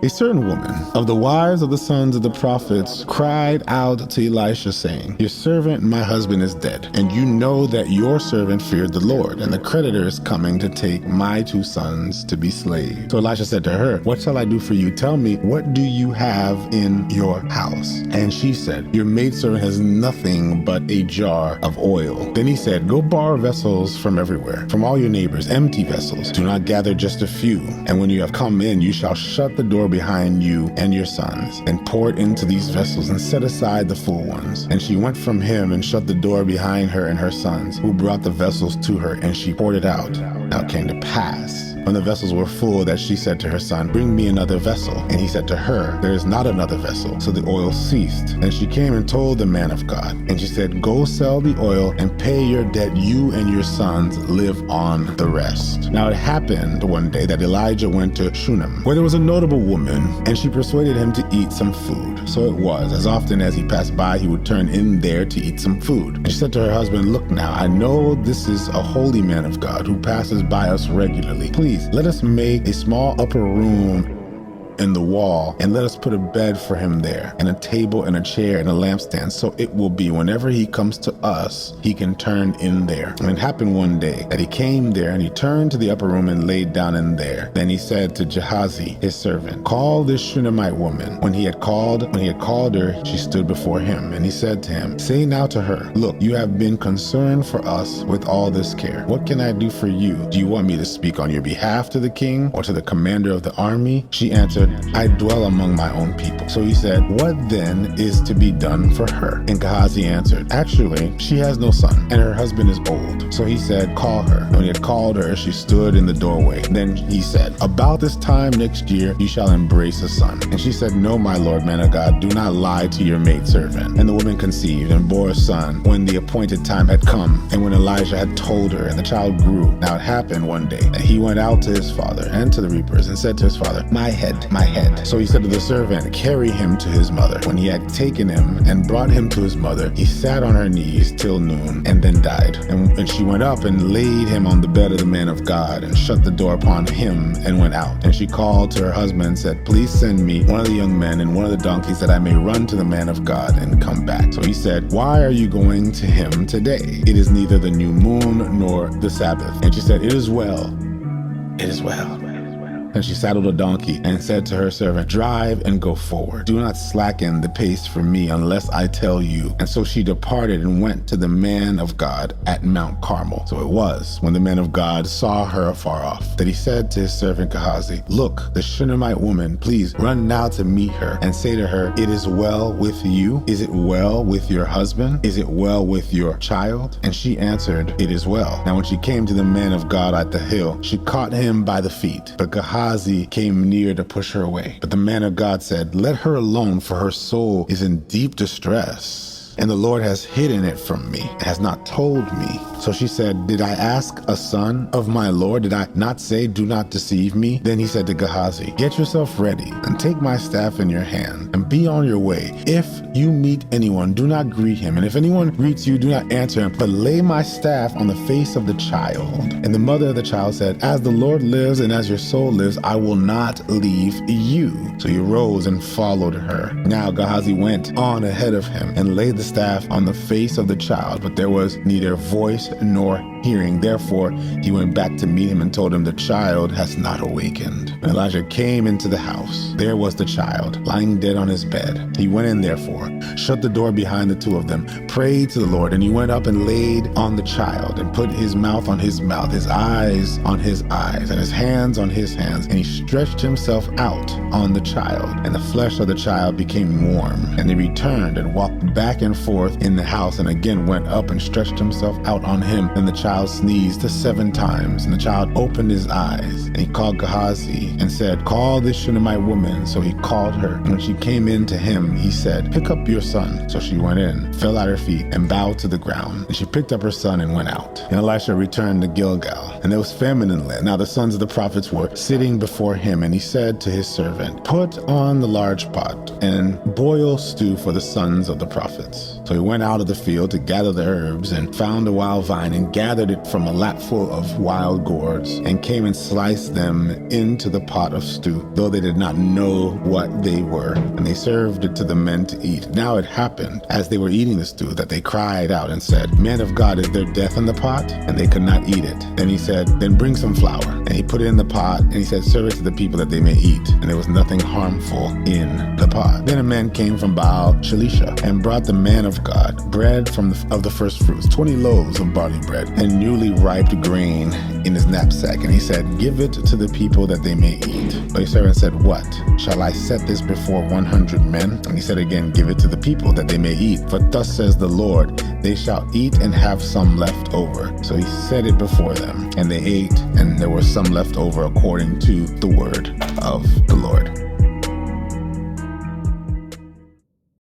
A certain woman of the wives of the sons of the prophets cried out to Elisha, saying, Your servant, my husband, is dead, and you know that your servant feared the Lord, and the creditor is coming to take my 2 sons to be slaves. So Elisha said to her, What shall I do for you? Tell me, what do you have in your house? And she said, Your maidservant has nothing but a jar of oil. Then he said, Go borrow vessels from everywhere, from all your neighbors, empty vessels. Do not gather just a few. And when you have come in, you shall shut the door behind you and your sons, and pour it into these vessels, and set aside the full ones. And she went from him and shut the door behind her and her sons, who brought the vessels to her, and she poured it out. Now it came to pass, when the vessels were full, that she said to her son, Bring me another vessel. And he said to her, There is not another vessel. So the oil ceased. And she came and told the man of God. And she said, Go sell the oil and pay your debt. You and your sons live on the rest. Now it happened one day that Elijah went to Shunem, where there was a notable woman, and she persuaded him to eat some food. So it was, as often as he passed by, he would turn in there to eat some food. And she said to her husband, Look now, I know this is a holy man of God who passes by us regularly. Please, let us make a small upper room in the wall, and let us put a bed for him there, and a table and a chair and a lampstand, so it will be whenever he comes to us, he can turn in there. And it happened one day that he came there, and he turned to the upper room and laid down in there. Then he said to Gehazi, his servant, Call this Shunammite woman. When he had called her, she stood before him, and he said to him, Say now to her, Look, you have been concerned for us with all this care. What can I do for you? Do you want me to speak on your behalf to the king or to the commander of the army? She answered, I dwell among my own people. So he said, What then is to be done for her? And Gehazi answered, Actually, she has no son, and her husband is old. So he said, Call her. When he had called her, she stood in the doorway. Then he said, About this time next year, you shall embrace a son. And she said, No, my lord, man of God, do not lie to your maidservant. And the woman conceived and bore a son when the appointed time had come, and when Elijah had told her, and the child grew. Now it happened one day that he went out to his father and to the reapers, and said to his father, My head, my head. So he said to the servant, Carry him to his mother. When he had taken him and brought him to his mother, he sat on her knees till noon, and then died. And she went up and laid him on the bed of the man of God, and shut the door upon him, and went out. And she called to her husband and said, Please send me one of the young men and one of the donkeys, that I may run to the man of God and come back. So he said, Why are you going to him today? It is neither the new moon nor the Sabbath. And she said, It is well. It is well. And she saddled a donkey and said to her servant, Drive and go forward. Do not slacken the pace for me unless I tell you. And so she departed and went to the man of God at Mount Carmel. So it was, when the man of God saw her afar off, that he said to his servant Gehazi, Look, the Shunammite woman, please run now to meet her and say to her, It is well with you? Is it well with your husband? Is it well with your child? And she answered, It is well. Now when she came to the man of God at the hill, she caught him by the feet. But Gehazi came near to push her away. But the man of God said, Let her alone, for her soul is in deep distress. And the Lord has hidden it from me, and has not told me. So she said, Did I ask a son of my Lord? Did I not say, Do not deceive me? Then he said to Gehazi, Get yourself ready, and take my staff in your hand, and be on your way. If you meet anyone, do not greet him. And if anyone greets you, do not answer him, but lay my staff on the face of the child. And the mother of the child said, As the Lord lives, and as your soul lives, I will not leave you. So he rose and followed her. Now Gehazi went on ahead of him, and laid the staff on the face of the child, but there was neither voice nor hearing. Therefore he went back to meet him and told him, The child has not awakened. When Elijah came into the house, there was the child lying dead on his bed. He went in therefore, shut the door behind the two of them, prayed to the Lord, and he went up and laid on the child, and put his mouth on his mouth, his eyes on his eyes, and his hands on his hands, and he stretched himself out on the child, and the flesh of the child became warm. And he returned and walked back and forth in the house, and again went up and stretched himself out on him. And the child sneezed 7 times, and the child opened his eyes, and he called Gehazi and said, Call this Shunammite woman. So he called her, and when she came in to him, he said, Pick up your son. So she went in, fell at her feet, and bowed to the ground. And she picked up her son and went out. And Elisha returned to Gilgal, and there was famine in the land. Now the sons of the prophets were sitting before him, and he said to his servant, Put on the large pot, and boil stew for the sons of the prophets. So he went out of the field to gather the herbs and found a wild vine and gathered it from a lapful of wild gourds and came and sliced them into the pot of stew, though they did not know what they were. And they served it to the men to eat. Now it happened, as they were eating the stew, that they cried out and said, "Man of God, is there death in the pot?" And they could not eat it. Then he said, "Then bring some flour." And he put it in the pot, and he said, "Serve it to the people that they may eat." And there was nothing harmful in the pot. Then a man came from Baal Shalisha and brought the man of God bread of the first fruits, 20 loaves of barley bread, and newly ripe grain in his knapsack. And he said, "Give it to the people that they may eat." But his servant said, "What? Shall I set this before 100 men? And he said again, "Give it to the people that they may eat. For thus says the Lord, they shall eat and have some left over." So he set it before them, and they ate, and there was some left over according to the word of the Lord.